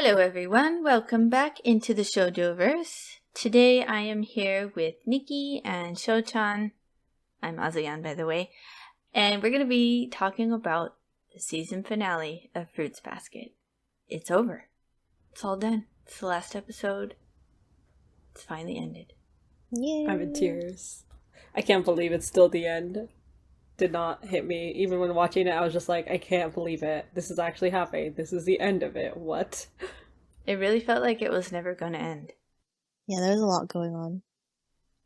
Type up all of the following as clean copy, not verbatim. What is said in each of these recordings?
Hello everyone, welcome back into the Shoujo-Verse. Today I am here with Nikki and Sho-chan. I'm Azayan, by the way. And we're going to be talking about the season finale of Fruits Basket. It's over. It's all done. It's the last episode. It's finally ended. Yay. I'm in tears. I can't believe it's still the end. Did not hit me. Even when watching it, I was just like, I can't believe it. This is actually happening. This is the end of it. What? It really felt like it was never going to end. Yeah, there's a lot going on.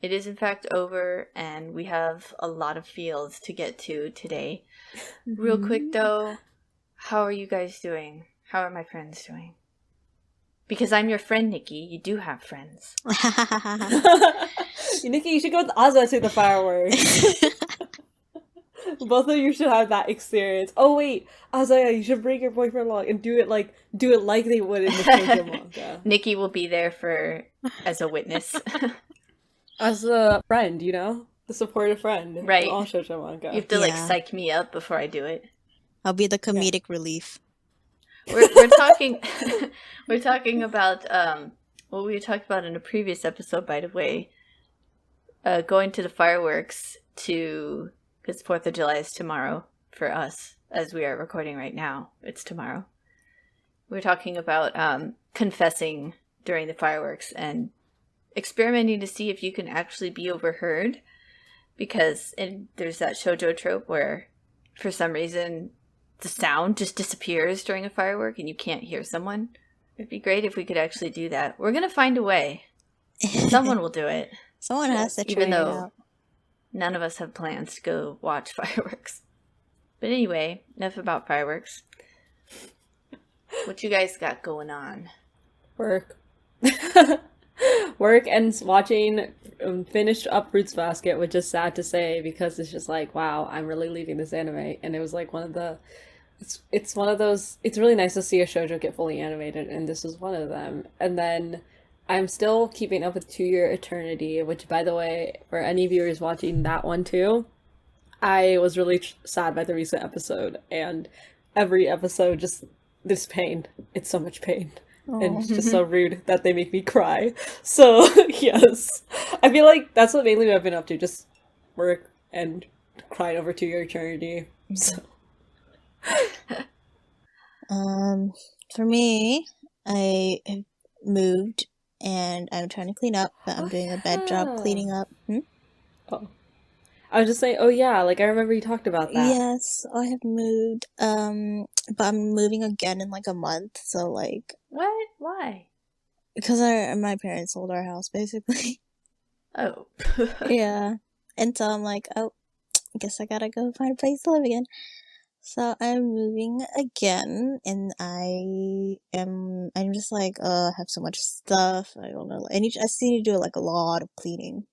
It is in fact over, and we have a lot of feels to get to today. Real quick though, how are you guys doing? How are my friends doing? Because I'm your friend, Nikki. You do have friends. Nikki, you should go with Aza to the fireworks. Both of you should have that experience. Oh wait, Azayan, you should bring your boyfriend along and do it like they would in the Shoujo manga. Nikki will be there as a witness. As a friend, you know? The supportive friend. Right. In all Shoujo manga. You have to psych me up before I do it. I'll be the comedic relief. We're talking we're talking about what we talked about in a previous episode, by the way. Going to the fireworks because 4th of July is tomorrow for us, as we are recording right now. It's tomorrow. We're talking about confessing during the fireworks and experimenting to see if you can actually be overheard. Because there's that shoujo trope where, for some reason, the sound just disappears during a firework and you can't hear someone. It'd be great if we could actually do that. We're going to find a way. Someone will do it. Someone has to try even it though out. None of us have plans to go watch fireworks. But anyway, enough about fireworks. What you guys got going on? Work. Work and watching finished up Fruits Basket, which is sad to say because it's just like, wow, I'm really leaving this anime. And it was like one of the... It's one of those... It's really nice to see a shoujo get fully animated, and this is one of them. And then I'm still keeping up with 2 Year Eternity, which, by the way, for any viewers watching that one too, I was really sad by the recent episode, and every episode just this pain. It's so much pain. And it's just so rude that they make me cry. So, yes. I feel like that's what mainly I've been up to, just work and crying over 2 Year Eternity. So. For me, I have moved and I'm trying to clean up, but I'm doing a bad job cleaning up. Oh. I was just saying, oh yeah, like I remember you talked about that. Yes, I have moved, but I'm moving again in like a month, so like... What? Why? Because my parents sold our house, basically. Oh. Yeah. And so I'm like, oh, I guess I gotta go find a place to live again. So I'm moving again, and I'm just like, I have so much stuff. I don't know. I just need to do like a lot of cleaning.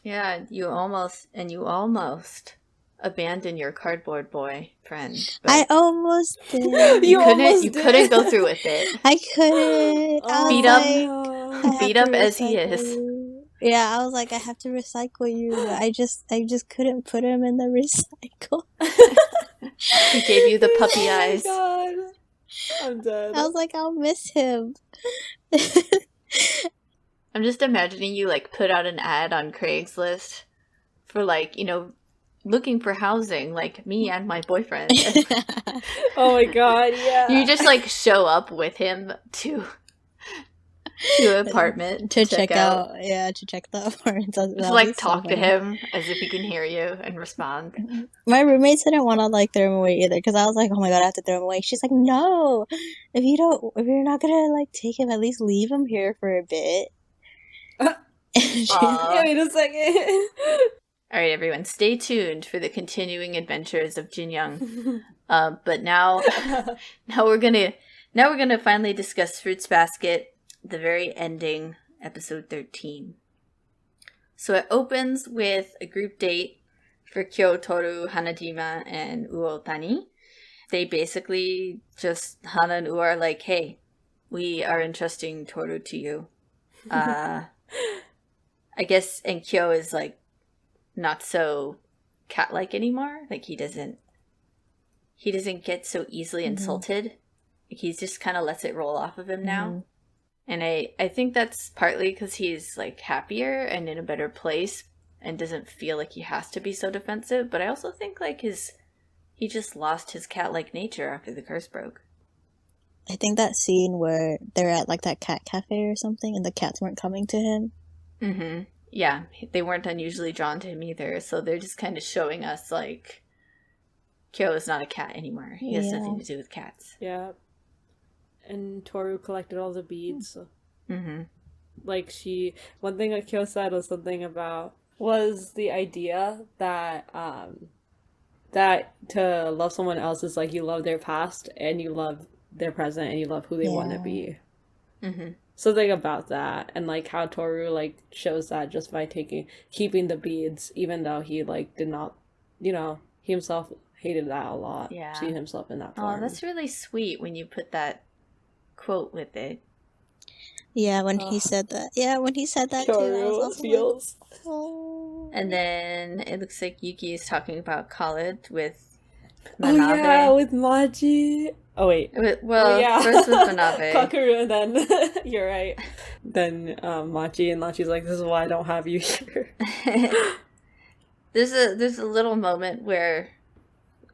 Yeah, you almost abandoned your cardboard boy friend. I almost did. You couldn't go through with it. I couldn't. Beat up as he is. Yeah, I was like, I have to recycle you. I just couldn't put him in the recycle. He gave you the puppy eyes. God. I'm dead. I was like, I'll miss him. I'm just imagining you like put out an ad on Craigslist for like, looking for housing, like me and my boyfriend. Oh my god, yeah. You just like show up with him to an apartment to check out. Yeah, to check the apartment. Just like talk to him as if he can hear you and respond. My roommates didn't want to like throw him away either because I was like, oh my god, I have to throw him away. She's like, no, if you're not gonna like take him, at least leave him here for a bit. Wait a second. All right, everyone, stay tuned for the continuing adventures of Jin Young. But now we're gonna finally discuss Fruits Basket, the very ending, episode 13. So it opens with a group date for Kyo, Toru, Hanajima, and Uotani. They basically Hana and U are like, hey, we are entrusting Toru to you. I guess, and Kyo is like not so cat-like anymore. Like he doesn't get so easily insulted He just kind of lets it roll off of him now. Mhm. And I think that's partly because he's like happier and in a better place and doesn't feel like he has to be so defensive. But I also think like he just lost his cat-like nature after the curse broke. I think that scene where they're at like that cat cafe or something and the cats weren't coming to him. Mm-hmm. Yeah, they weren't unusually drawn to him either. So they're just kind of showing us like Kyo is not a cat anymore. He has nothing to do with cats. Yeah. And Toru collected all the beads. Mm-hmm. Like one thing that Kyo said was the idea that that to love someone else is like you love their past and you love their present and you love who they want to be. Mm-hmm. Something about that, and like how Toru like shows that just by keeping the beads, even though he like did not, he himself hated that a lot. Yeah, seeing himself in that form. Oh, that's really sweet when you put that quote with it. Yeah, when he said that. Yeah, when he said that Toru too, I was also feels. like, oh. And then it looks like Yuki is talking about college with Manabe. Oh yeah, with Maji. Oh wait. First with Manabe. Kakeru, and then you're right. Then Machi, and Machi's like, "This is why I don't have you here." There's a little moment where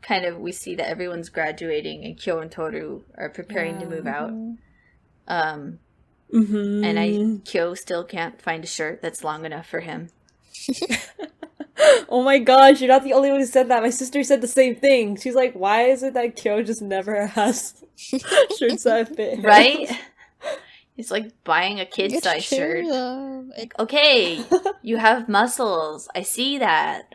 kind of we see that everyone's graduating and Kyo and Toru are preparing to move out. And Kyo still can't find a shirt that's long enough for him. Oh my gosh, you're not the only one who said that. My sister said the same thing. She's like, why is it that Kyo just never has shirts that fit him? Right? It's like buying a kid size shirt. Okay, you have muscles. I see that.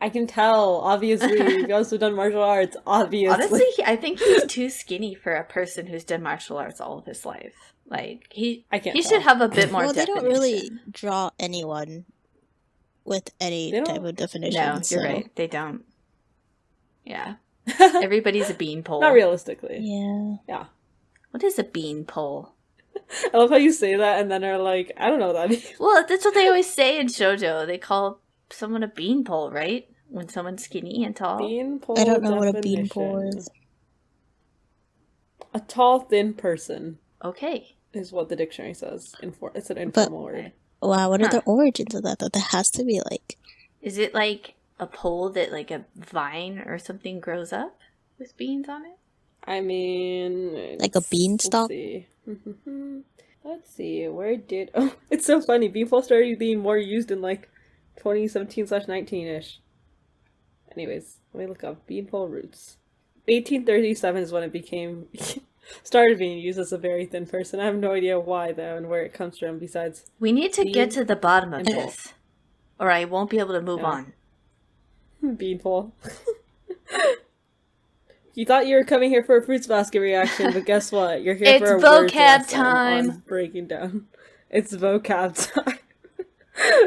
I can tell, obviously. You've also done martial arts, obviously. Honestly, I think he's too skinny for a person who's done martial arts all of his life. Like, he should have a bit more definition. They don't really draw anyone with any type of definition. No, you're right. They don't. Yeah. Everybody's a beanpole. Not realistically. Yeah. Yeah. What is a beanpole? I love how you say that and then are like, I don't know what that means. Well, that's what they always say in shoujo. They call someone a beanpole, right? When someone's skinny and tall. Beanpole I don't know what a definition. beanpole is. A tall, thin person. Okay. Is what the dictionary says. It's an informal word. Wow, what are the origins of that? That has to be like... Is it like a pole that like a vine or something grows up with beans on it? I mean... Like a beanstalk? Let's see. Where did... Oh, it's so funny. Beanpole started being more used in like 2017/19-ish. Anyways, let me look up beanpole roots. 1837 is when it became... started being used as a very thin person. I have no idea why, though, and where it comes from, besides... We need to get to the bottom of this, or I won't be able to move on. Beanpole. You thought you were coming here for a fruits basket reaction, but guess what? You're here for a word vocab time! on breaking down. It's vocab time.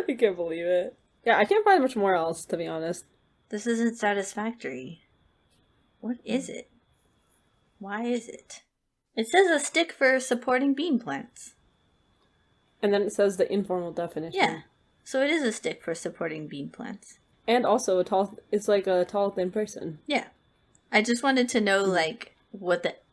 I can't believe it. Yeah, I can't find much more else, to be honest. This isn't satisfactory. What is it? Why is it? It says a stick for supporting bean plants. And then it says the informal definition. Yeah. So it is a stick for supporting bean plants. And also it's like a tall, thin person. Yeah. I just wanted to know, like, what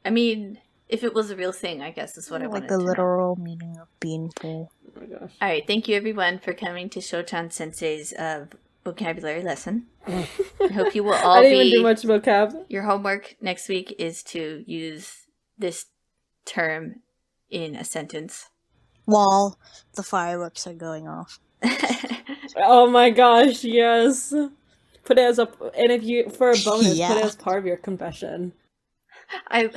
I mean, if it was a real thing, I guess is what I wanted to know. Like the literal meaning of beanpole. Oh my gosh. Alright, thank you everyone for coming to Sho-chan Sensei's vocabulary lesson. I hope you will all I didn't even do much vocab. Your homework next week is to use this term in a sentence. While the fireworks are going off. Oh my gosh, yes. Put it as and if you, for a bonus, put it as part of your confession. I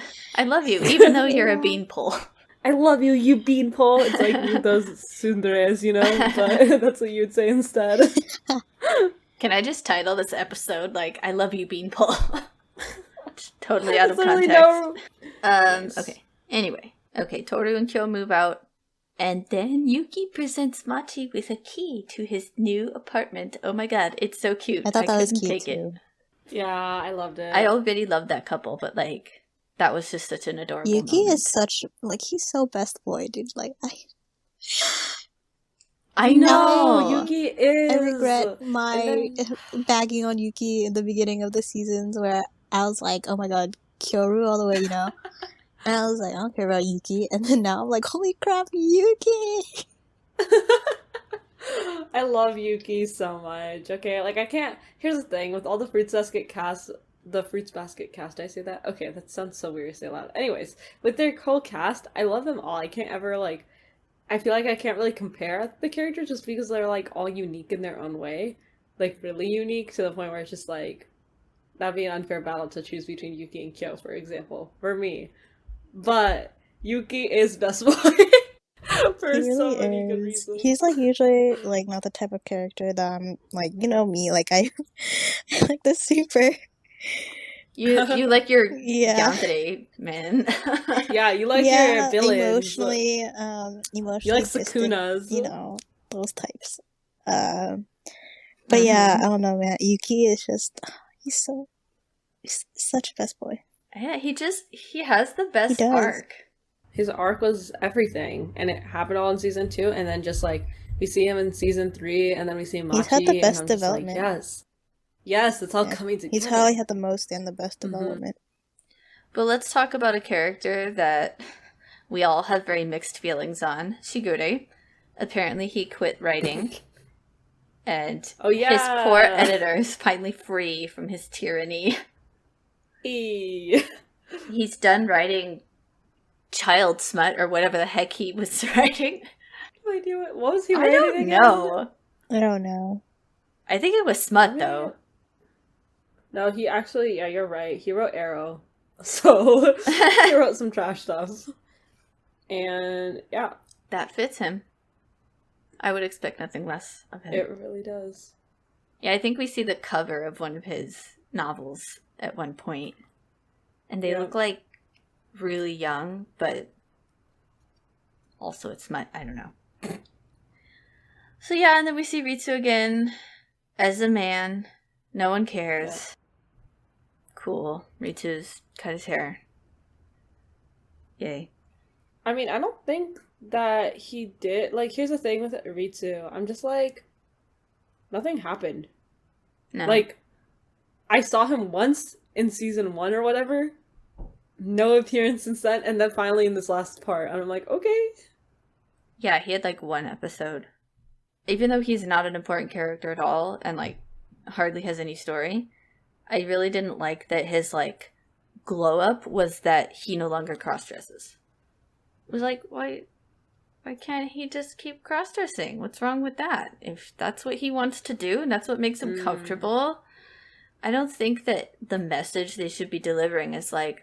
love you, even though you're a beanpole. I love you, you beanpole. It's like those tsunderes, but that's what you would say instead. Can I just title this episode, like, I love you, beanpole? Totally out of context. Okay. Anyway. Okay, Toru and Kyo move out. And then Yuki presents Machi with a key to his new apartment. Oh my god, it's so cute. I thought that was cute too. Yeah, I loved it. I already loved that couple, but like, that was just such an adorable Yuki moment. is such, like, he's so best boy, dude. Like, I know! Yuki is! I regret my bagging on Yuki in the beginning of the seasons where I was like, oh my god, Kyoru all the way, And I was like, I don't care about Yuki. And then now I'm like, holy crap, Yuki! I love Yuki so much. Okay, like I can't. Here's the thing with all the Fruits Basket cast, did I say that? Okay, that sounds so weird to say loud. Anyways, with their whole cast, I love them all. I can't ever like. I feel like I can't really compare the characters just because they're like all unique in their own way, like really unique to the point where it's just like that'd be an unfair battle to choose between Yuki and Kyo, for example, for me. But Yuki is best boy for He so really many good is. reasons. He's like usually like not the type of character that I'm like, me, like I like the super. You like your Yeah. yandere, man. Yeah, you like your Yeah, villains. emotionally You like distant, Sukunas. those types. But yeah, I don't know, man. Yuki is just he's such a best boy. Yeah, he has the He best does. arc. His arc was everything, and it happened all in season 2, and then just like we see him in season 3, and then we see Machi, He's had the and best I'm just like, development. yes, it's all Yeah. coming together. He's probably had the most and the best development. But let's talk about a character that we all have very mixed feelings on, Shigure. Apparently he quit writing. And his poor editor is finally free from his tyranny. He's done writing child smut or whatever the heck he was writing. No idea what was he writing? I don't know. I don't know. I think it was smut though. No, he actually, yeah, you're right. He wrote Arrow. So he wrote some trash stuff. And yeah. That fits him. I would expect nothing less of him. It really does. Yeah, I think we see the cover of one of his novels at one point. And they look like really young, but also it's smut. I don't know. So yeah, and then we see Ritsu again as a man. No one cares. Yeah. Cool. Ritsu's cut his hair. Yay. I mean, I don't think that he did. Like, here's the thing with Ritsu. I'm just like, nothing happened. No. Like, I saw him once in season 1 or whatever. No appearance since then, and then finally in this last part. And I'm like, okay. Yeah, he had like one episode. Even though he's not an important character at all, and like hardly has any story, I really didn't like that his like glow up was that he no longer cross dresses. It was like, why can't he just keep cross dressing? What's wrong with that? If that's what he wants to do and that's what makes him comfortable, I don't think that the message they should be delivering is like,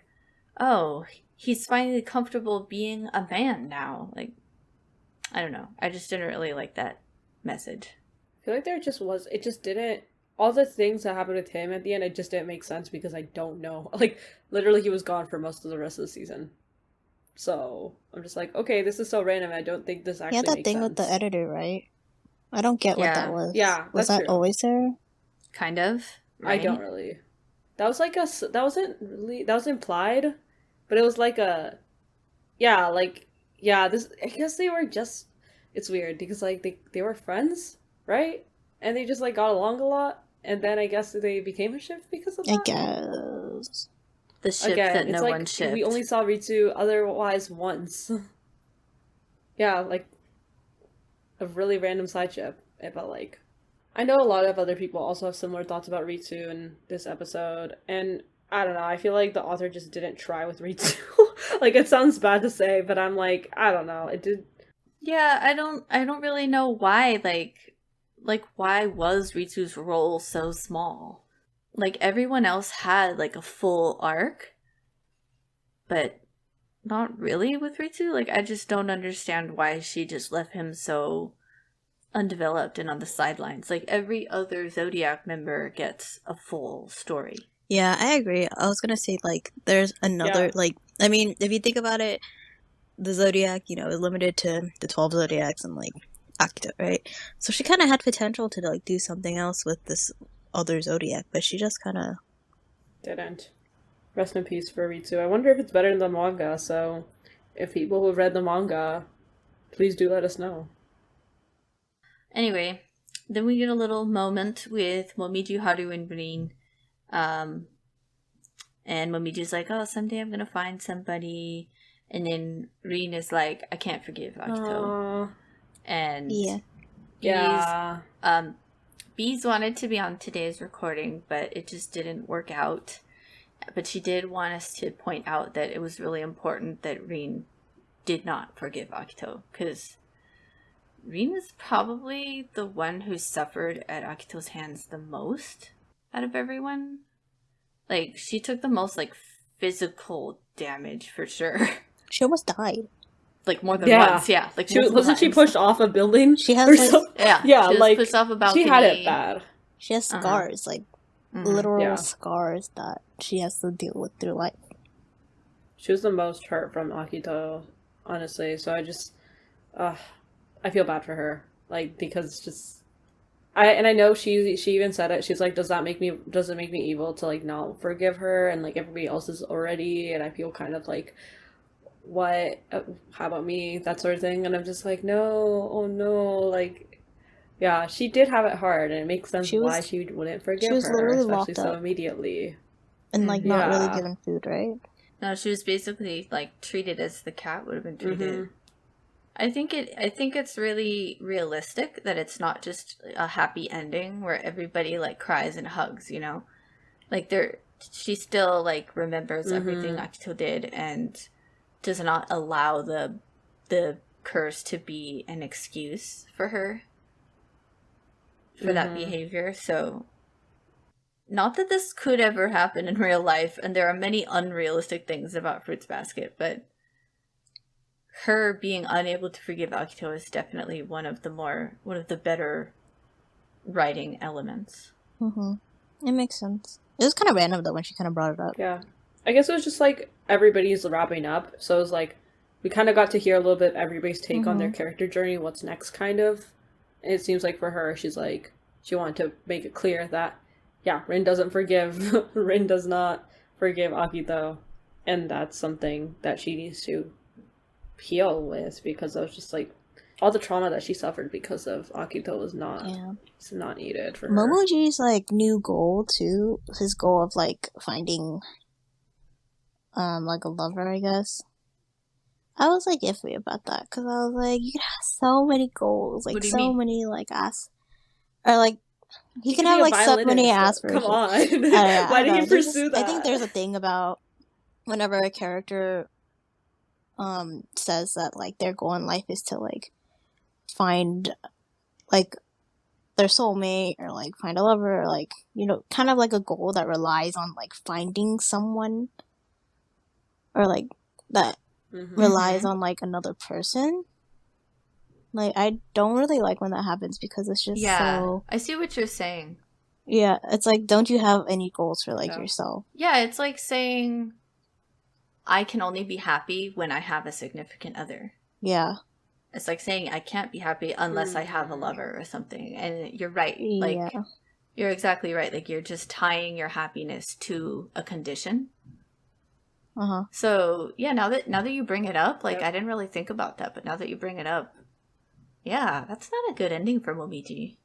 oh, he's finally comfortable being a man now. Like, I don't know. I just didn't really like that message. I feel like it just didn't, all the things that happened with him at the end, it just didn't make sense because I don't know. Like, literally he was gone for most of the rest of the season. So, I'm just like, okay, this is so random. I don't think this actually makes sense. He had that thing with the editor, right? I don't get what that was. Yeah, was that true. Always there? Kind of. Right? I don't really. That was implied, but it was like I guess they were just, it's weird because like they were friends, right? And they just like got along a lot, and then I guess they became a ship because of that. I guess. The ship that no one shipped. We only saw Ritsu otherwise once. Yeah, like a really random side ship. But like, I know a lot of other people also have similar thoughts about Ritsu in this episode, and I don't know, I feel like the author just didn't try with Ritsu. Like, it sounds bad to say, but I'm like, I don't know, it did. Yeah, I don't really know why, like why was Ritsu's role so small? Like, everyone else had, like, a full arc, but not really with Ritsu. Like, I just don't understand why she just left him so undeveloped and on the sidelines. Like, every other Zodiac member gets a full story. Yeah, I agree. I was gonna say, like, there's another, like, I mean, if you think about it, the Zodiac, is limited to the 12 Zodiacs and, like, Akita, right? So she kind of had potential to, like, do something else with this other Zodiac, but she just kind of didn't. Rest in peace for Ritsu. I wonder if it's better than the manga, so if people who have read the manga, please do let us know. Anyway, then we get a little moment with Momiji, Haru, and Rin. And Momiji's like, oh, someday I'm gonna find somebody. And then Rin is like, I can't forgive Akito. Aww. And Yeah. Bees wanted to be on today's recording, but it just didn't work out. But she did want us to point out that it was really important that Rin did not forgive Akito, because Rin was probably the one who suffered at Akito's hands the most out of everyone. Like, she took the most, like, physical damage for sure. She almost died. Like, more than once, yeah. Like, wasn't she pushed off a building? She has, yeah, yeah, she was like, pushed off a balcony. she had it bad. She has scars, like, literal scars that she has to deal with through life. She was the most hurt from Akito, honestly, so I feel bad for her, like, because it's just... I know she even said it. She's like, does it make me evil to, like, not forgive her, and, like, everybody else is already, and I feel kind of like, what, how about me, that sort of thing. And I'm just like, no, oh no, like, yeah, she did have it hard, and it makes sense why she wouldn't forgive her, especially so immediately. And, like, not really given food, right? No, she was basically, like, treated as the cat would have been treated. I think it's really realistic that it's not just a happy ending where everybody, like, cries and hugs, you know? Like, she still, like, remembers everything Akito did and does not allow the curse to be an excuse for her for that behavior. So, not that this could ever happen in real life, and there are many unrealistic things about Fruits Basket, but her being unable to forgive Akito is definitely one of the better writing elements. It makes sense. It was kind of random though when she kind of brought it up. Yeah, I guess it was just like everybody's wrapping up, so it was like we kind of got to hear a little bit of everybody's take on their character journey, what's next, kind of. And it seems like for her, she's like, she wanted to make it clear that Rin doesn't forgive. Rin does not forgive Akito, and that's something that she needs to heal with, because of just like all the trauma that she suffered because of Akito was not needed for her. Momoji's like new goal too, his goal of like finding like a lover, I guess. I was like iffy about that because I was like, you can have so many goals, like so mean? many like or like you can have like so many aspirations. Come on, why did you pursue that? I think there's a thing about whenever a character says that like their goal in life is to like find like their soulmate or like find a lover, or like, you know, kind of like a goal that relies on like finding someone, or like that relies on like another person. Like, I don't really like when that happens because it's just so... I see what you're saying. Yeah, it's like, don't you have any goals for like yourself? Yeah, it's like saying I can only be happy when I have a significant other. Yeah. It's like saying I can't be happy unless I have a lover or something. And you're right. Like, you're exactly right. Like, you're just tying your happiness to a condition. So, yeah, now that you bring it up, like, I didn't really think about that, but now that you bring it up, yeah, that's not a good ending for Momiji.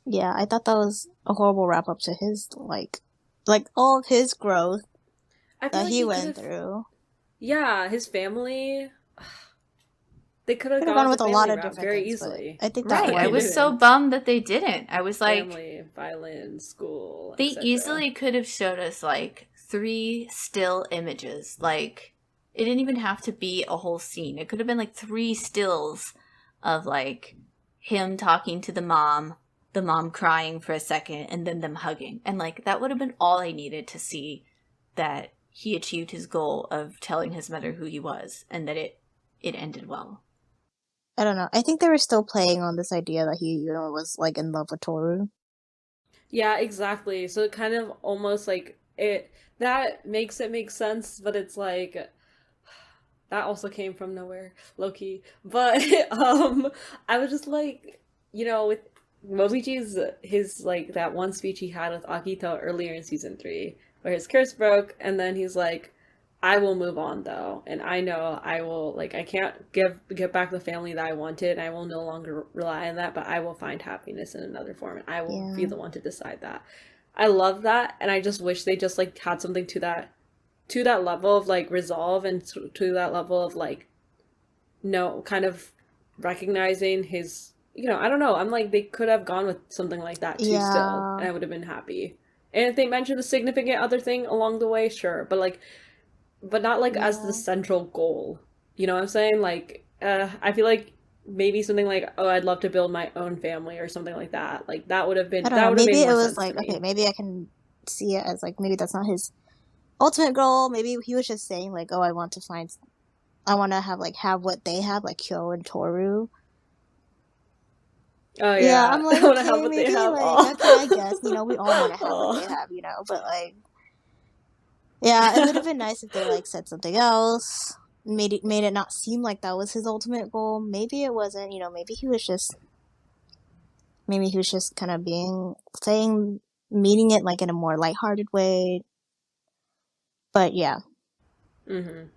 Yeah, I thought that was a horrible wrap up to his, like all of his growth that he went through. Yeah, his family... They could have gone with a lot of different very things, easily. I think I was so bummed that they didn't. I was like, family, violin, school. They easily could have showed us like 3 still images. Like, it didn't even have to be a whole scene. It could have been like 3 stills of like him talking to the mom crying for a second, and then them hugging. And like, that would have been all I needed to see that he achieved his goal of telling his mother who he was, and that it ended well. I don't know. I think they were still playing on this idea that he, you know, was like in love with Toru. Yeah, exactly. So it kind of almost like that makes it make sense, but it's like that also came from nowhere, low-key. But I was just like, you know, with Mobiji's his like that one speech he had with Akito earlier in season 3, where his curse broke, and then he's like, I will move on though, and I know I will, like, I can't get back the family that I wanted, and I will no longer rely on that, but I will find happiness in another form, and I will be the one to decide that. I love that, and I just wish they just like had something to that level of like resolve, and to that level of like no kind of recognizing his, I don't know, I'm like, they could have gone with something like that too still, Yeah. and I would have been happy. And if they mentioned the significant other thing along the way, sure, but not like as the Yeah. central goal. You know what I'm saying? Like, I feel like maybe something like, oh, I'd love to build my own family or something like that. Like that would have I been, don't that know. would have Maybe made it more was sense to like, okay, me. maybe I can see it as like, maybe that's not his ultimate goal. Maybe he was just saying like, oh, I want to have what they have, like Kyo and Toru. Oh Yeah, yeah, I'm I like, want to have okay, what they maybe have. like, Oh. okay, I guess, we all want to have what they Oh. have, but like, yeah, it would have been nice if they like said something else, made it not seem like that was his ultimate goal. Maybe it wasn't, maybe he was just kind of meaning it like in a more lighthearted way. But yeah, Mm-hmm.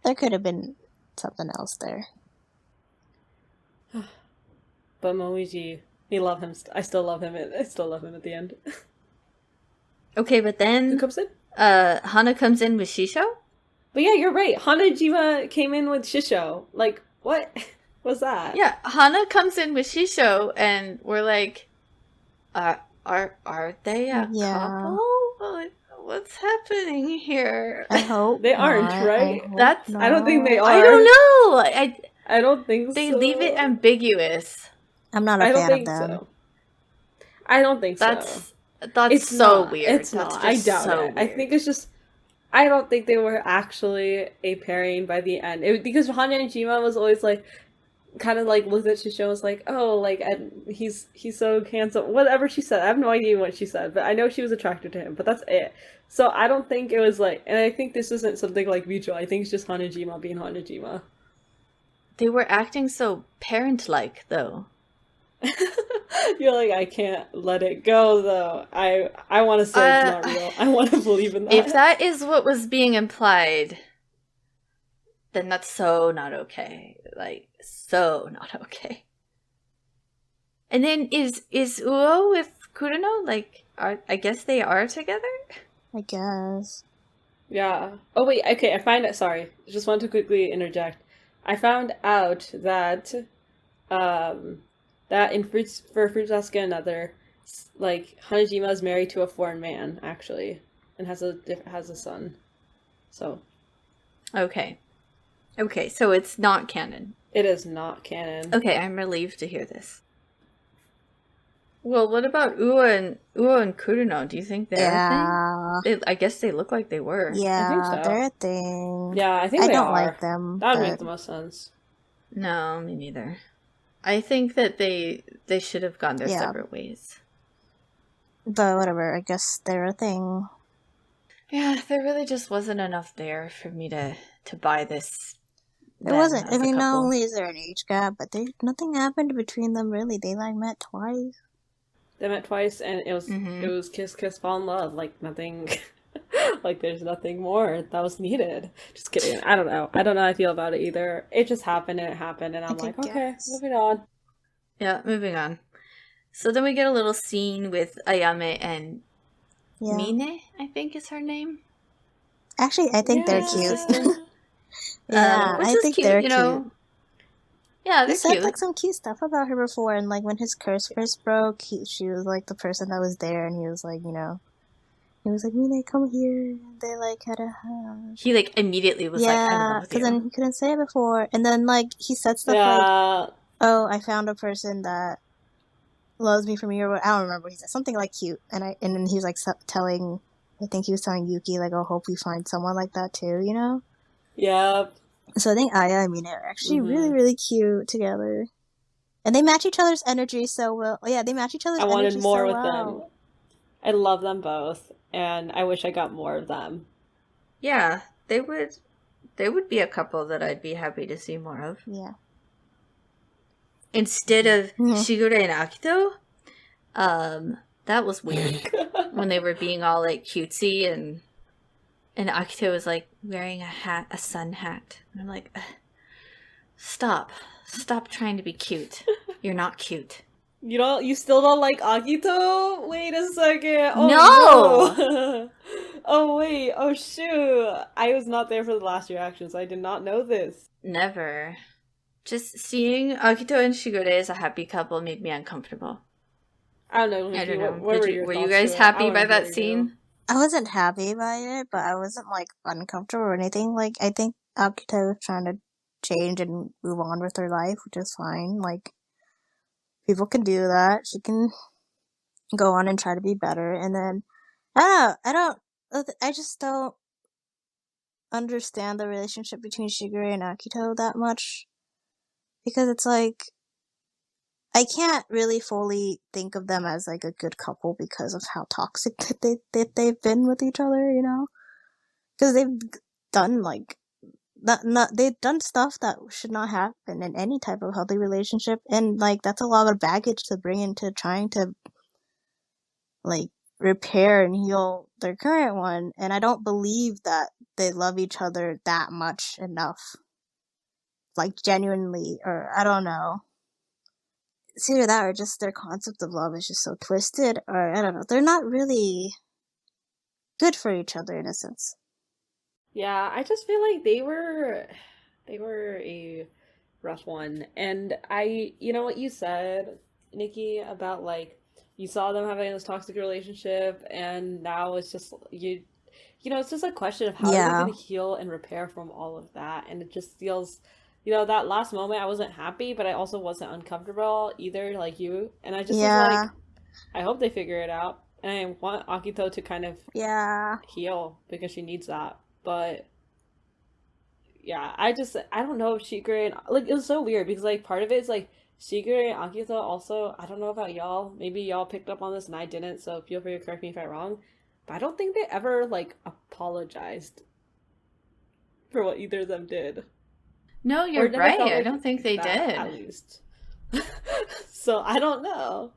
there could have been something else there. But Moiji, we love him. I still love him. I still love him at the end. Okay, but Who then comes in? Hana comes in with Shisho. But yeah, you're right. Hanajima came in with Shisho. Like, what was that? Yeah, Hana comes in with Shisho, and we're like, are they a Yeah. couple? Like, what's happening here? I hope They aren't, not. right? That's- I don't think they are. I don't know. I don't think They so. leave it ambiguous. I'm not a I don't fan of think them. so. I don't think so. That's It's so not. weird. It's That's not. just I doubt so it. I weird. think it's just. I don't think they were actually a pairing by the end. Because Hanajima was always like, kind of like looked at Shisho and was like, oh, like, and he's so handsome. Whatever she said. I have no idea what she said, but I know she was attracted to him, but that's it. So I don't think it was like, and I think this isn't something like mutual. I think it's just Hanajima being Hanajima. They were acting so parent-like, though. You're like, I can't let it go, though. I want to say it's not real. I want to believe in that. If that is what was being implied, then that's so not okay. Like, so not okay. And then is Uo with Kurano? Like, I guess they are together? I guess. Yeah. Oh, wait, okay, I find it, sorry. Just want to quickly interject. I found out that, that in for Fruits Basket and Another, like, Hanajima is married to a foreign man, actually, and has a son. So. Okay. Okay, so it's not canon. It is not canon. Okay, I'm relieved to hear this. Well, what about Uo and Kurano? Do you think they're a thing? I guess they look like they were. Yeah, I think so. they're a thing. Yeah, I think I they don't are. like them. That would but... make the most sense. No, me neither. I think that they should have gone their separate ways. But whatever, I guess they're a thing. Yeah, there really just wasn't enough there for me to buy this. There wasn't. I mean, not only is there an age gap, but nothing happened between them really. They like met twice. They met twice, and it was kiss, kiss, fall in love. Like nothing, like there's nothing more that was needed. Just kidding. I don't know how I feel about it either. It just happened, and I'm like, okay, moving on. Yeah, moving on. So then we get a little scene with Ayame and Mine, I think is her name. Actually, I think they're cute. Yeah, which I is think cute, they're you cute. know. Yeah, they're he said cute. like some cute stuff about her before, and like when his curse first broke, she was like the person that was there, and he was like, he was like, Mine, come here. And they like had a hug. He like immediately was like, I love you. Because then he couldn't say it before, and then like he said stuff like, oh, I found a person that loves me for me, or what, I don't remember. He said something like cute, and then he was like telling, I think he was telling Yuki like, oh, hope we find someone like that too, Yep. So I think Aya and Mine are actually really, really cute together. And they match each other's energy so well. Oh, yeah, they match each other's energy so well. I wanted more with them. I love them both, and I wish I got more of them. Yeah, they would be a couple that I'd be happy to see more of. Yeah. Instead of Shigure and Akito, that was weird. When they were being all like cutesy and Akito was like wearing a sun hat. And I'm like, stop trying to be cute. You're not cute. You still don't like Akito? Wait a second. No! Oh no. Oh wait. Oh shoot. I was not there for the last reactions. I did not know this. Never. Just seeing Akito and Shigure as a happy couple made me uncomfortable. I don't know, I Nikki. don't know. What were your Were thoughts you guys to it? I happy want by to hear that you. scene? I wasn't happy by it, but I wasn't like uncomfortable or anything. Like I think Akito was trying to change and move on with her life, which is fine. Like people can do that. She can go on and try to be better, and then I just don't understand the relationship between Shigure and Akito that much, because it's like I can't really fully think of them as like a good couple because of how toxic they've been with each other, you know? Because they've done like they've done stuff that should not happen in any type of healthy relationship, and like that's a lot of baggage to bring into trying to like repair and heal their current one. And I don't believe that they love each other that much enough, like genuinely, or I don't know. It's either that or just their concept of love is just so twisted, or I don't know. They're not really good for each other in a sense. Yeah, I just feel like they were a rough one. And you know what you said, Nikki, about like you saw them having this toxic relationship, and now it's just it's just a question of how are they Yeah. going to heal and repair from all of that. And it just feels, that last moment I wasn't happy, but I also wasn't uncomfortable either, like you. And I just was Yeah. like, I hope they figure it out. And I want Akito to kind of Yeah. heal because she needs that. But yeah, I don't know if Shigure and like it was so weird because like part of it is like Shigure and Akito also, I don't know about y'all. Maybe y'all picked up on this and I didn't, so feel free to correct me if I'm wrong. But I don't think they ever like apologized for what either of them did. No, Or you're it never right. felt I like don't think they that, at did. least. So I don't know.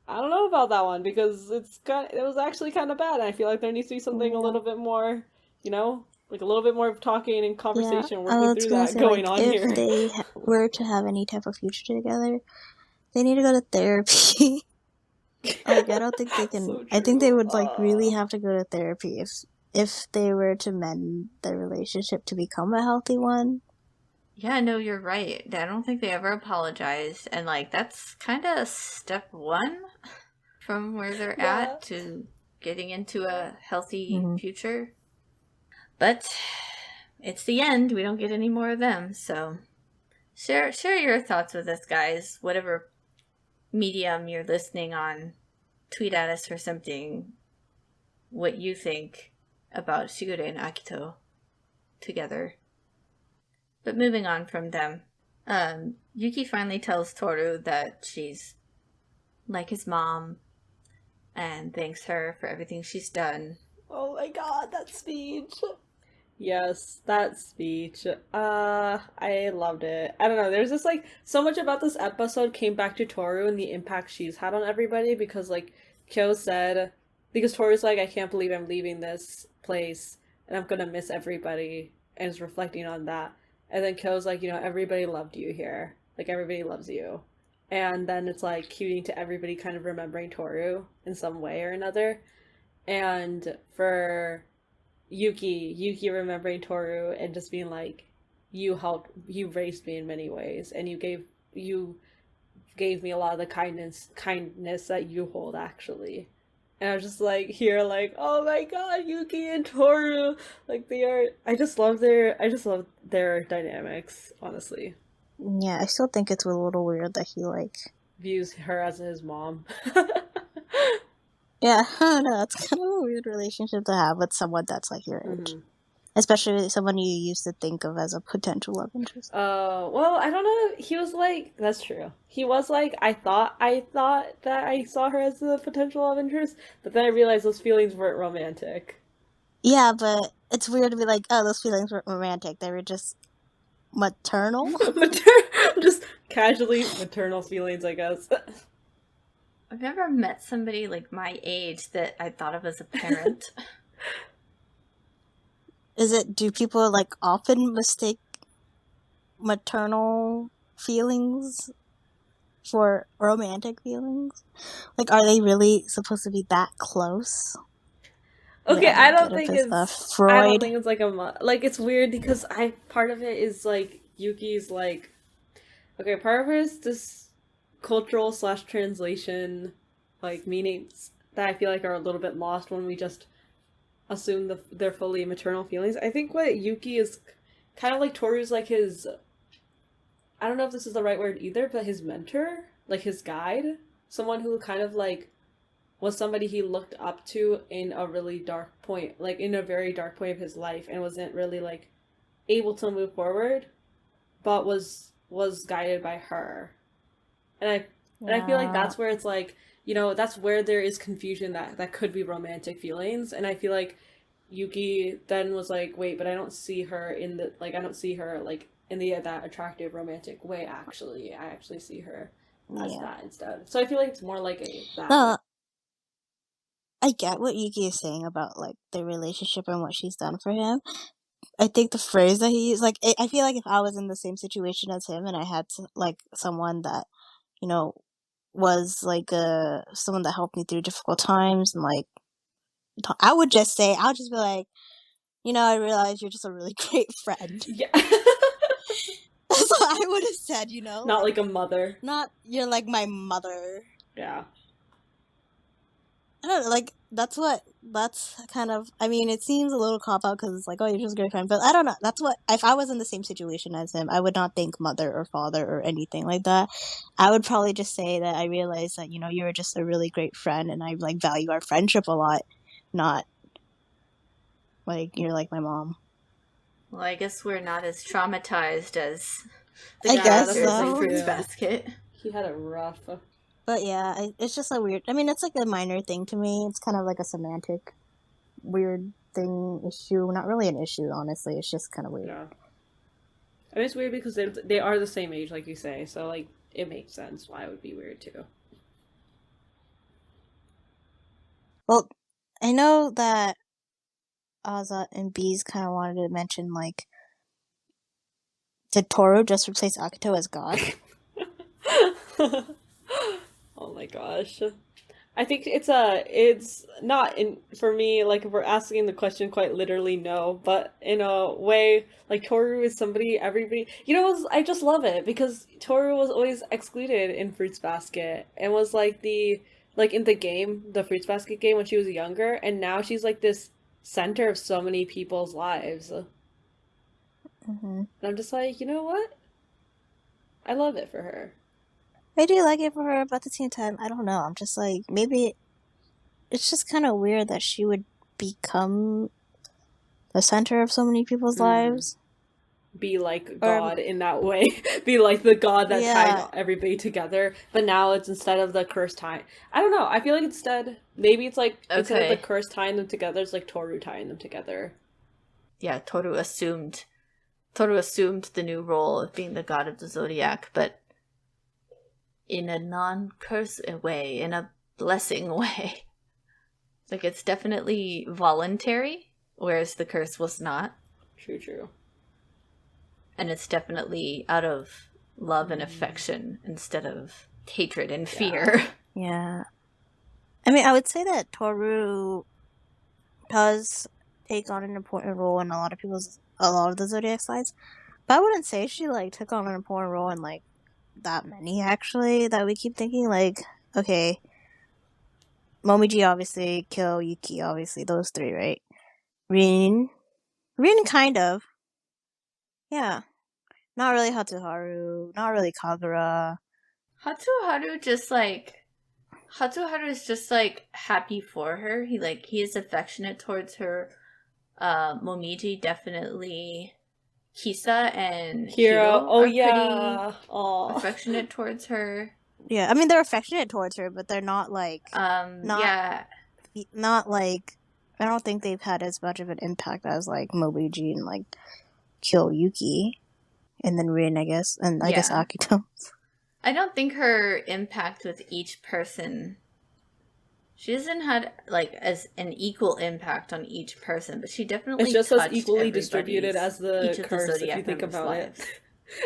I don't know about that one because it was actually kind of bad. And I feel like there needs to be something a Yeah. little bit more, like a little bit more talking and Yeah. conversation, I working was through gonna that say, going like, on if here. they were to have any type of future together, they need to go to therapy. Like, I don't think they can. So I think they true. would like really have to go to therapy if they were to mend their relationship to become a healthy one. Yeah, no, you're right. I don't think they ever apologized. And, like, that's kind of step one from where they're Yeah. at to getting into a healthy Mm-hmm. future. But it's the end. We don't get any more of them. So share your thoughts with us, guys. Whatever medium you're listening on, tweet at us or something what you think about Shigure and Akito together. But moving on from them, Yuki finally tells Toru that she's like his mom and thanks her for everything she's done. Oh my god, that speech. Yes, that speech. I loved it. I don't know, there's just like so much about this episode came back to Toru and the impact she's had on everybody because like Kyo said, because Toru's like, I can't believe I'm leaving this place and I'm gonna miss everybody, and is reflecting on that. And then Kyo's like, everybody loved you here. Like everybody loves you. And then it's like cueing to everybody kind of remembering Toru in some way or another. And for Yuki remembering Toru and just being like, you raised me in many ways, and you gave me a lot of the kindness that you hold actually. And I was just like here like, oh my god, Yuki and Toru, like I just love their dynamics, honestly. Yeah, I still think it's a little weird that he like. Views her as his mom. Yeah, I don't know. It's kind of a weird relationship to have with someone that's like your age. Mhm. Especially someone you used to think of as a potential love interest. Well, I don't know. He was like, that's true. He was like, I thought that I saw her as the potential love interest, but then I realized those feelings weren't romantic. Yeah, but it's weird to be like, oh, those feelings weren't romantic. They were just maternal. Just casually maternal feelings, I guess. I've never met somebody like my age that I thought of as a parent. Do people like often mistake maternal feelings for romantic feelings? Like, are they really supposed to be that close? Okay, Yeah, I don't get a think bit it's. I don't Freud. think it's like like it's weird because part of it is like Yuki's like. Okay, part of it is this cultural slash translation like meanings that I feel like are a little bit lost when we just assume their fully maternal feelings. I think what Yuki is kind of like Toru's like his. I don't know if this is the right word either, but his mentor, like his guide, someone who kind of like was somebody he looked up to in a really dark point, like in a very dark point of his life, and wasn't really like able to move forward, but was guided by her. And I feel like that's where it's like, that's where there is confusion that could be romantic feelings. And I feel like Yuki then was like, wait, but I don't see her in the like I don't see her like in the that attractive romantic way. Actually, I actually see her as that instead. So I feel like it's more like that. No, I get what Yuki is saying about like their relationship and what she's done for him. I think the phrase that he used, like, I feel like if I was in the same situation as him and I had like someone that, was like someone that helped me through difficult times and like, I would just be like, I realize you're just a really great friend. Yeah. That's what I would have said, Not like a mother. Not, you're like my mother. Yeah. I don't know, like, that's kind of, I mean, it seems a little cop-out because it's like, oh, you're just a great friend, but I don't know, that's what, if I was in the same situation as him, I would not think mother or father or anything like that. I would probably just say that I realized that, you're just a really great friend and I, like, value our friendship a lot, not, like, you're like my mom. Well, I guess we're not as traumatized as the characters in Fruits Basket. He had it rough. But yeah, it's just a weird, I mean, it's like a minor thing to me. It's kind of like a semantic weird thing, issue. Not really an issue, honestly. It's just kind of weird. Yeah. I mean, it's weird because they are the same age, like you say. So, like, it makes sense why it would be weird, too. Well, I know that Aza and Bees kind of wanted to mention, like, did Toru just replace Akito as God? Oh my gosh. I think it's not for me, like, if we're asking the question quite literally, no, but in a way, like, Toru is somebody everybody, I just love it because Toru was always excluded in Fruits Basket and was like in the game, the Fruits Basket game when she was younger, and now she's like this center of so many people's lives. Mm-hmm. And I'm just like, you know what? I love it for her. I do like it for her, but at the same time, I don't know. I'm just like, maybe it's just kind of weird that she would become the center of so many people's lives. Be like God in that way. Be like the God that tied everybody together. But now it's instead of the curse tying. I don't know. I feel like maybe it's like instead of the curse tying them together, it's like Toru tying them together. Yeah, Toru assumed the new role of being the god of the zodiac, but in a non-curse way, in a blessing way. Like, it's definitely voluntary, whereas the curse was not. True. And it's definitely out of love and affection instead of hatred and fear. Yeah. I mean, I would say that Toru does take on an important role in a lot of the zodiac signs, but I wouldn't say she, like, took on an important role in, like, that many, actually, that we keep thinking, like, okay, Momiji, obviously, Kyo, Yuki, obviously, those three, right? Rin, kind of. Yeah. Not really Hatsuharu, not really Kagura. Hatsuharu is just, like, happy for her. He is affectionate towards her. Momiji, definitely. Kisa and Hiro are pretty affectionate towards her. Yeah, I mean, they're affectionate towards her, but they're not, like, not like, I don't think they've had as much of an impact as, like, Momiji and, like, Kyoyuki, and then Rin, I guess, and I guess Akito. I don't think her impact with each person, she hasn't had, like, as an equal impact on each person, but she definitely it's just as equally distributed as the curse, if you think about lives. it.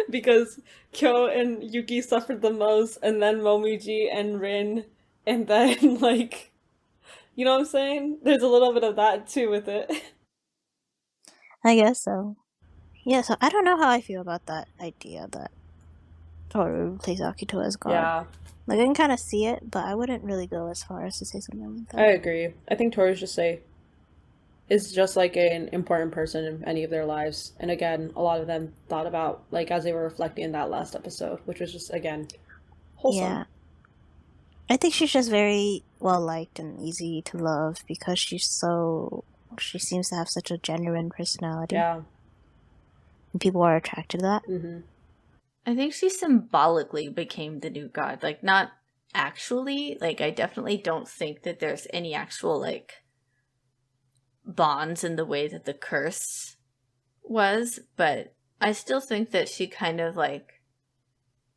because Kyo and Yuki suffered the most, and then Momiji and Rin, and then like, you know what I'm saying? There's a little bit of that too with it. I guess so. Yeah, so I don't know how I feel about that idea that Toru replaces Akito as god. Yeah, Like, I can kind of see it, but I wouldn't really go as far as to say something like that. I agree. I think Toru's is just like an important person in any of their lives. And again, a lot of them thought about, like, as they were reflecting in that last episode, which was just, again, wholesome. Yeah. I think she's just very well liked and easy to love because she seems to have such a genuine personality. Yeah. And people are attracted to that. Mm-hmm. I think she symbolically became the new god. Like, not actually. Like, I definitely don't think that there's any actual, like, bonds in the way that the curse was, but I still think that she kind of, like,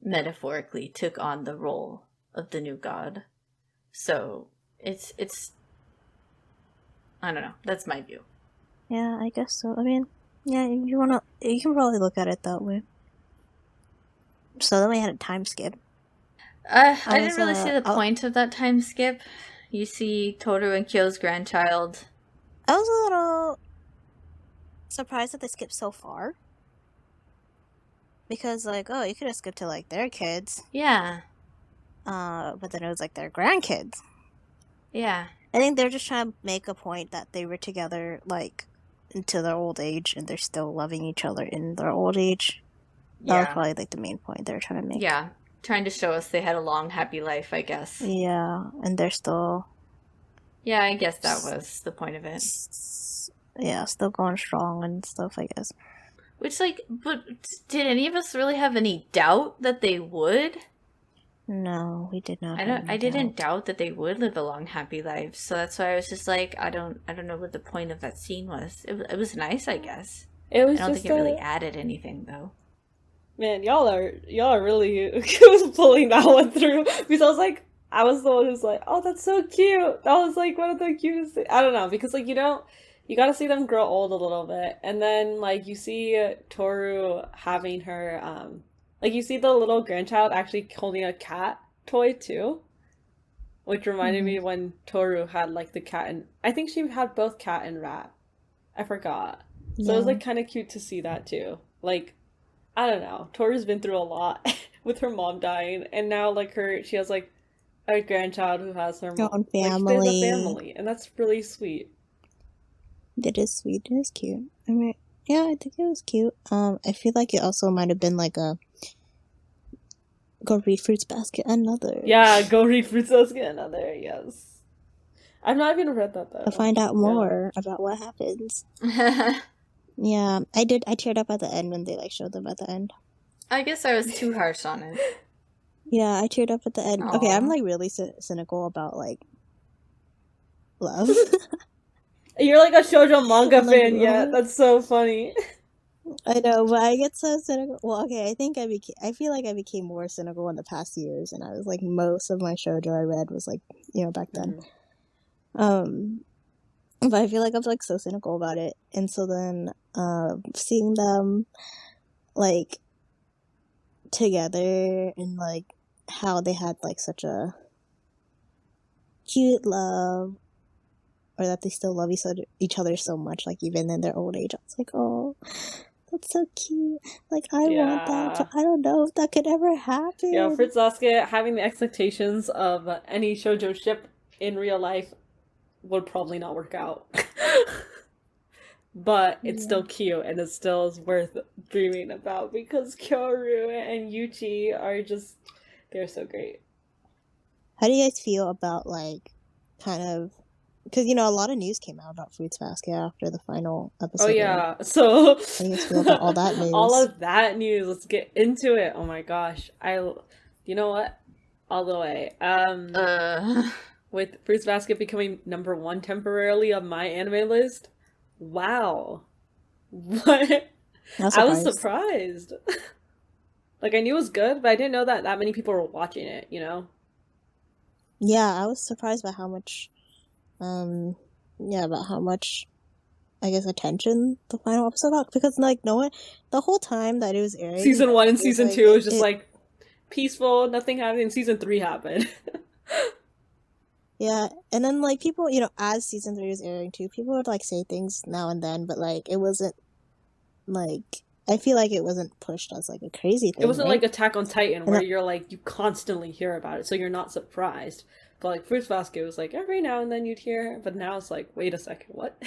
metaphorically took on the role of the new god. So it's I don't know, that's my view. Yeah, I guess so. I mean, yeah, you can probably look at it that way. So then we had a time skip. I didn't really see the point of that time skip. You see Toru and Kyo's grandchild. I was a little surprised that they skipped so far. Because, like, oh, you could have skipped to, like, their kids. Yeah. But then it was, like, their grandkids. Yeah. I think they're just trying to make a point that they were together, like, into their old age, and they're still loving each other in their old age. That was probably, like, the main point they were trying to make. Yeah. Trying to show us they had a long, happy life, I guess. Yeah, and they're still... Yeah, I guess that was the point of it. Yeah, still going strong and stuff, I guess. Which, like, but did any of us really have any doubt that they would? No, we did not. I didn't doubt that they would live a long, happy life. So that's why I was just like, I don't know what the point of that scene was. It was nice, I guess. It was. I don't think it really added anything, though. Man, y'all are really pulling that one through, because I was the one who's like, oh, that's so cute. That was like one of the cutest things. I don't know, because like you gotta see them grow old a little bit, and then like you see Toru having her like you see the little grandchild actually holding a cat toy too, which reminded me when Toru had like the cat, and I think she had both cat and rat. I forgot. So it was like kind of cute to see that too. Like, I don't know. Toru's been through a lot with her mom dying, and now like she has like a grandchild who has her own family. Like, she has a family, and that's really sweet. It is sweet. It is cute. I mean, yeah, I think it was cute. I feel like it also might have been like a go read Fruits Basket another. Yeah, go read Fruits Basket another. Yes, I've not even read that though. To find out more about what happens. Yeah, I did. I teared up at the end when they like showed them at the end. I guess I was too harsh on it. Yeah, I teared up at the end. Aww. Okay, I'm like really cynical about like love. You're like a shoujo manga fan, yeah. That's so funny. I know, but I get so cynical. Well, okay, I feel like I became more cynical in the past years, and I was like, most of my shoujo I read was like, back then. But I feel like I'm like so cynical about it, and so then seeing them like together and like how they had like such a cute love, or that they still love each other so much, like even in their old age. I was like, oh, that's so cute. Like, I want that, but I don't know if that could ever happen. Yeah, Fruits Basket, having the expectations of any shoujo ship in real life would probably not work out. But it's still cute, and it still is worth dreaming about, because Kyoru and Yuchi are just, they're so great. How do you guys feel about, like, kind of, because, a lot of news came out about Fruits Basket after the final episode. Oh, yeah. So, how do you guys feel about all that news? All of that news, let's get into it. Oh my gosh. You know what? All the way. With Fruits Basket becoming number 1 temporarily on my anime list. Wow. What? I was surprised. Like, I knew it was good, but I didn't know that many people were watching it, Yeah, I was surprised by how much, about how much I guess, attention the final episode got, because like no one, the whole time that it was airing, Season 1 and it was season like 2 was just like peaceful, nothing happened. And season 3 happened. yeah, and then like people, you know, as season 3 was airing too, people would like say things now and then, but like it wasn't like, I feel like it wasn't pushed as like a crazy thing. It wasn't right? like Attack on Titan, And where that, you're like, you constantly hear about it, so you're not surprised. But like Fruits Basket was like every now and then you'd hear, but now it's like, wait a second, what?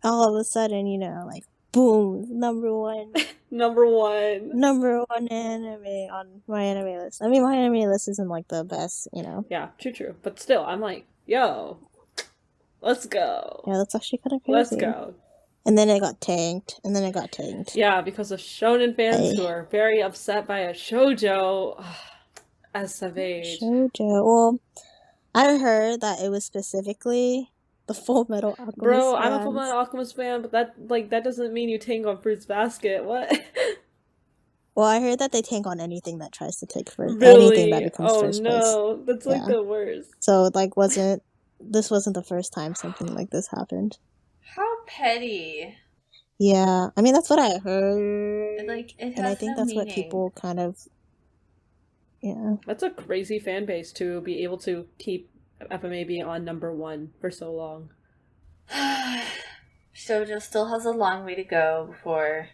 all of a sudden, you know, like boom, number one Number 1. anime on my anime list. I mean, my anime list isn't like the best, you know. Yeah, true. But still, I'm like, yo, let's go. Yeah, that's actually kind of Let's crazy. go. And then it got tanked. And then it got tanked. Yeah, because of shonen fans who are very upset by a shoujo as savage. Shoujo. Well, I heard that it was specifically the Full Metal Alchemist Bro, I'm a fans. Full Metal Alchemist fan, but that doesn't mean you tank on Fruits Basket. What? Well, I heard that they tank on anything that tries to take first. Really? Anything that becomes first place. No, that's like Yeah. the worst. So, like, this wasn't the first time something like this happened. How petty. Yeah, I mean, that's what I heard. Like, it has and I think no that's what meaning. people kind of, yeah. That's a crazy fan base to be able to keep FMAB on number 1 for so long. Shoujo still has a long way to go before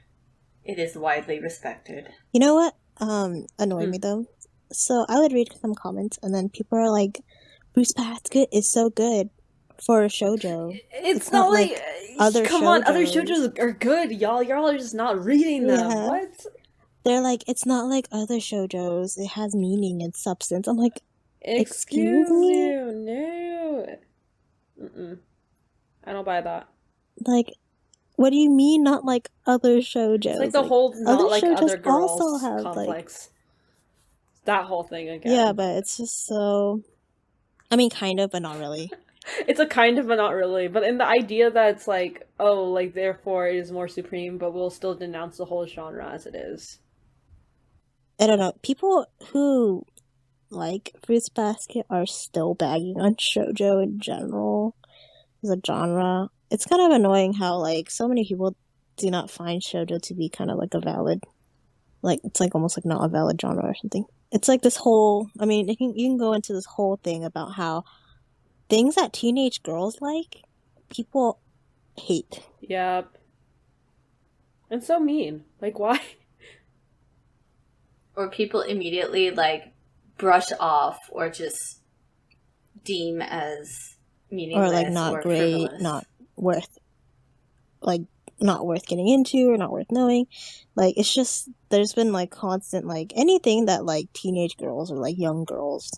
it is widely respected. You know what annoyed me though? So I would read some comments and then people are like, Fruits Basket is so good for a shoujo. It's not like other come on, other shoujos. shoujos are good, y'all. Y'all are just not reading them. Yeah. What? They're like, it's not like other shoujos. It has meaning and substance. I'm like, Excuse me? you, no. Mm-mm. I don't buy that. Like, what do you mean not like other shoujos? It's like the whole not other like shoujos other girls also have, complex. That whole thing again. Yeah, but it's just so... I mean, kind of, but not really. It's a kind of, but not really. But in the idea that it's like, oh, like, therefore it is more supreme, but we'll still denounce the whole genre as it is. I don't know. People who like Fruits Basket are still bagging on shoujo in general as a genre. It's kind of annoying how, like, so many people do not find shoujo to be kind of like a valid... Like, it's like almost like not a valid genre or something. It's like this whole... I mean, you can go into this whole thing about how things that teenage girls like, people hate. Yep. And so mean. Like, why? Or people immediately, like, brush off or just deem as meaningless Or, like, not great, frivolous. not worth... Like, not worth getting into or not worth knowing. Like, it's just... There's been, like, constant, like, anything that, like, teenage girls or, like, young girls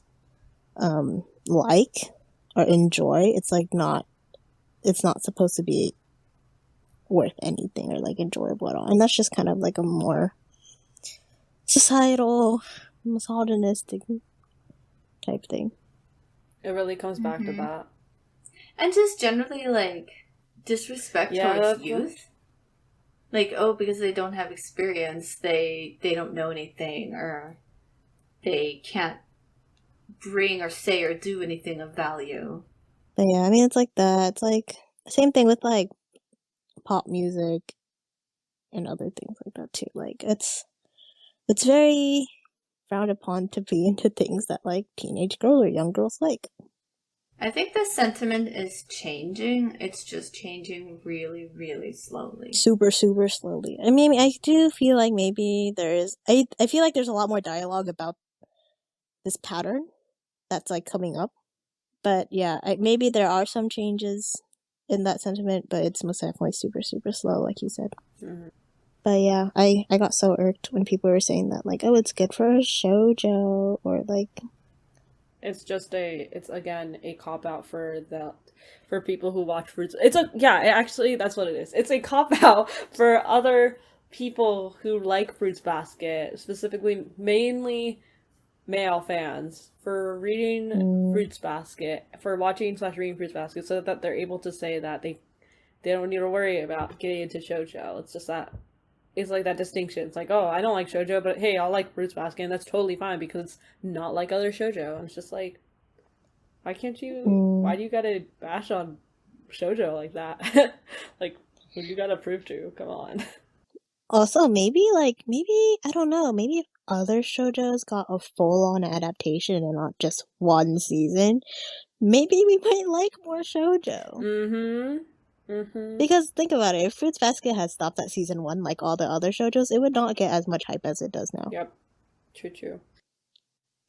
like or enjoy, it's like not supposed to be worth anything or like enjoyable at all. And that's just kind of like a more societal, misogynistic type thing. It really comes back to that. And just generally, like, disrespect towards youth. Like, oh, because they don't have experience, they don't know anything, or they can't bring or say or do anything of value. But yeah, I mean, it's like that. It's like same thing with like pop music and other things like that too. Like it's very frowned upon to be into things that like teenage girls or young girls like. I think the sentiment is changing. It's just changing really, really slowly. Super, super slowly. I mean, I do feel like maybe I feel like there's a lot more dialogue about this pattern that's like coming up. But yeah, maybe there are some changes in that sentiment, but it's most definitely super, super slow, like you said. Mm-hmm. But yeah, I got so irked when people were saying that, like, oh, it's good for a shoujo, or like... It's again a cop-out for people who watch Fruits. Actually, that's what it is. It's a cop-out for other people who like Fruits Basket, specifically, mainly male fans, for reading Fruits Basket, for watching/reading Fruits Basket, so that they're able to say that they don't need to worry about getting into shoujo. It's just that it's like that distinction. It's like, oh, I don't like shoujo, but hey, I'll like Fruits Basket, and that's totally fine because it's not like other shoujo. And it's just like, why can't you? Why do you gotta bash on shoujo like that. Like, who you gotta prove to? Come on. Also, maybe I don't know, maybe if other shoujos got a full-on adaptation and not just one season, maybe we might like more shoujo. Because think about it, if Fruits Basket had stopped at season 1 like all the other shoujos, it would not get as much hype as it does now. Yep. True.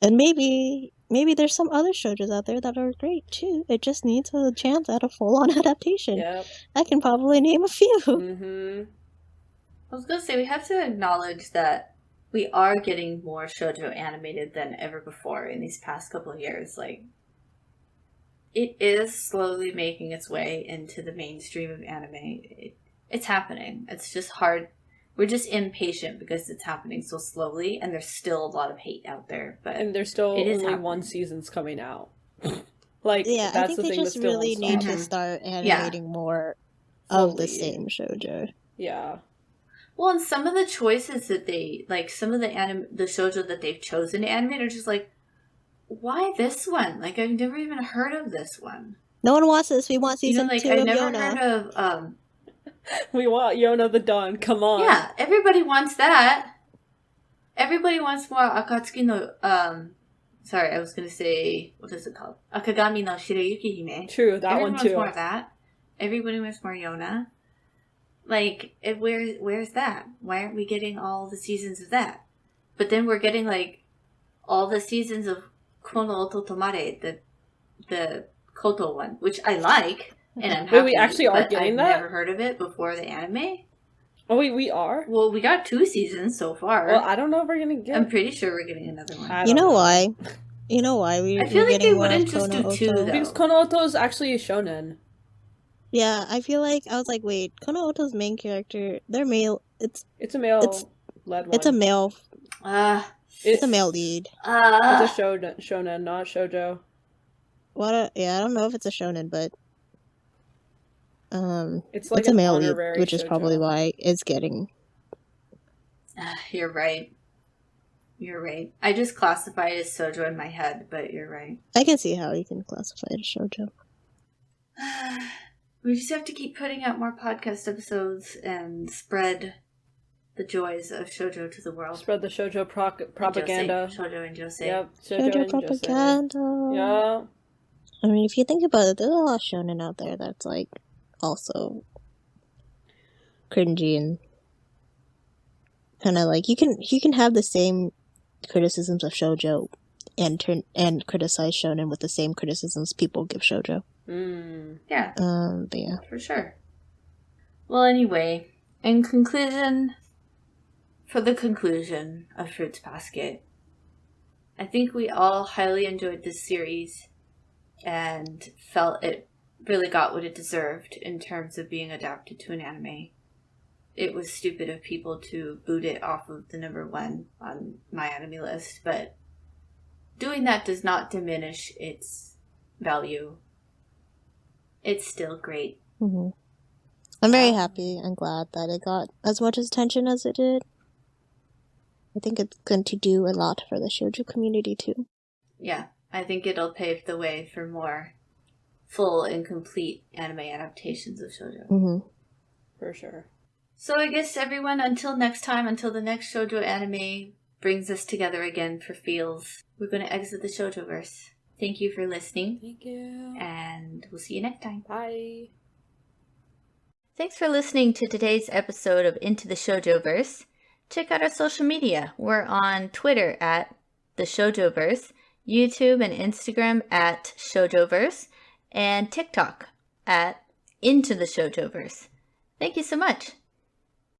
And maybe there's some other shoujos out there that are great too. It just needs a chance at a full-on adaptation. Yep. I can probably name a few. I was gonna say, we have to acknowledge that we are getting more shoujo animated than ever before in these past couple of years. Like, it is slowly making its way into the mainstream of anime. It's happening. It's just hard. We're just impatient because it's happening so slowly, and there's still a lot of hate out there. And there's still only one season's coming out. Like, yeah, that's I think the they thing just that still really won't need stop. to start animating more of the same shoujo. Yeah. Well, and some of the choices that they, like, some of the shoujo that they've chosen to animate are just like, why this one? Like, I've never even heard of this one. No one wants this. We want season 2 I've of never Yona. heard of, We want Yona the Dawn, come on. yeah, everybody wants that. Everybody wants more Akatsuki no, sorry, I was gonna say, what is it called? Akagami no Shirayuki Hime. True, that Everyone one too. wants more of that. Everybody wants more Yona. Like, where's that? Why aren't we getting all the seasons of that? But then we're getting, like, all the seasons of Kono Oto Tomare, the Koto one, which I like, and I'm happy. Wait, we actually are getting that? I've never heard of it before the anime. Oh wait, we are? Well, we got 2 seasons so far. Well, I don't know if we're gonna get... I'm pretty sure we're getting another one. You know why? You know why I feel like they wouldn't just do 2, though. Because Kono Oto is actually a shonen. Yeah, I feel like I was like, wait, Kono Oto's main character, they're male. It's a male-led one. It's a male. It's a male lead. It's a shonen, not shoujo. Yeah, I don't know if it's a shonen, but it's like it's a male lead, honorary which is shoujo. probably why it's getting. You're right. I just classify it as shoujo in my head, but you're right. I can see how you can classify it as shoujo. We just have to keep putting out more podcast episodes and spread the joys of shoujo to the world. Spread the shoujo propaganda. Shoujo and josei. Yep, Shoujo and propaganda. Josei. Yeah. I mean, if you think about it, there's a lot of shonen out there that's like also cringy and kind of like you can have the same criticisms of shoujo and criticize shonen with the same criticisms people give shoujo. Yeah. But yeah, for sure. Well, anyway, for the conclusion of Fruits Basket, I think we all highly enjoyed this series and felt it really got what it deserved in terms of being adapted to an anime. It was stupid of people to boot it off of the number 1 on my anime list, but doing that does not diminish its value. It's still great. I'm very happy and glad that it got as much attention as it did. I think it's going to do a lot for the shoujo community too. Yeah, I think it'll pave the way for more full and complete anime adaptations of shoujo. For sure. So I guess everyone, until next time, until the next shoujo anime brings us together again for feels, we're going to exit the Shoujoverse. Thank you for listening. Thank you. And we'll see you next time. Bye. Thanks for listening to today's episode of Into the Shoujoverse. Check out our social media. We're on Twitter at the Shoujoverse, YouTube and Instagram at Shoujoverse, and TikTok at Into the Shoujoverse. Thank you so much.